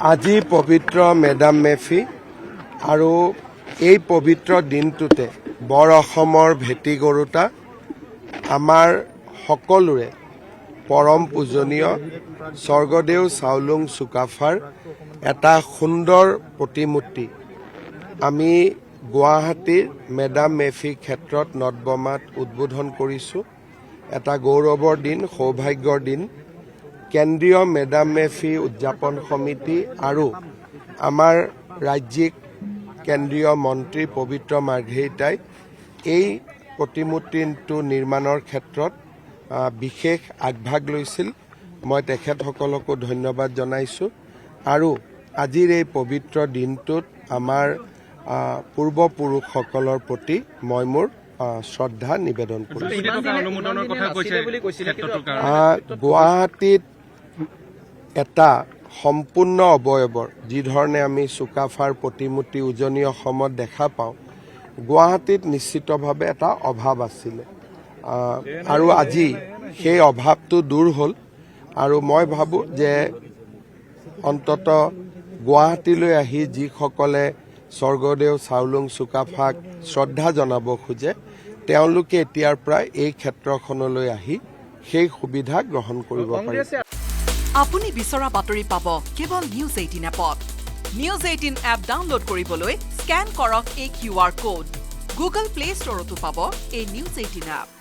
আজি পবিত্ৰ মেডাম মেফি আৰু এই পবিত্ৰ দিনটোতে বৰ অসমৰ ভেটি গৰুতা আমাৰ সকলোৰে পৰম পূজনীয় স্বৰ্গদেউ চাওলুং চুকাফাৰ এটা সুন্দৰ প্ৰতিমূৰ্তি আমি গুৱাহাটীৰ মেডাম মেফি ক্ষেত্ৰত নটবমাত উদ্বোধন কৰিছোঁ। এটা গৌৰৱৰ দিন, সৌভাগ্যৰ দিন। কেন্দ্ৰীয় মেডাম মেফি উদযাপন সমিতি আৰু আমাৰ ৰাজ্যিক কেন্দ্ৰীয় মন্ত্ৰী পবিত্ৰ মাৰ্ঘেৰিটাই এই প্ৰতিমূৰ্তিটো নিৰ্মাণৰ ক্ষেত্ৰত বিশেষ আগভাগ লৈছিল। মই তেখেতসকলকো ধন্যবাদ জনাইছোঁ আৰু আজিৰ এই পবিত্ৰ দিনটোত আমাৰ পূৰ্বপুৰুষসকলৰ প্ৰতি মই মোৰ শ্ৰদ্ধা নিবেদন কৰিছোঁ। গুৱাহাটীত এটা সম্পূৰ্ণ অৱয়ৱৰ যিধৰণে আমি চুকাফাৰ প্ৰতিমূৰ্তি উজনি অসমত দেখা পাওঁ, গুৱাহাটীত নিশ্চিতভাৱে এটা অভাৱ আছিলে আৰু আজি সেই অভাৱটো দূৰ হ'ল আৰু মই ভাবোঁ যে অন্তত গুৱাহাটীলৈ আহি যিসকলে স্বৰ্গদেউ চাওলুং চুকাফাক শ্ৰদ্ধা জনাব খোজে তেওঁলোকে এতিয়াৰ পৰা এই ক্ষেত্ৰখনলৈ আহি সেই সুবিধা গ্ৰহণ কৰিব পাৰে। আপুনি বিচৰা বাতৰি পাব কেৱল নিউজ 18 এপত। নিউজ 18 এপ ডাউনলোড কৰিবলৈ স্কেন কৰক এই QR কোড। গুগল প্লে ষ্টৰতো পাব এই নিউজ 18 এপ।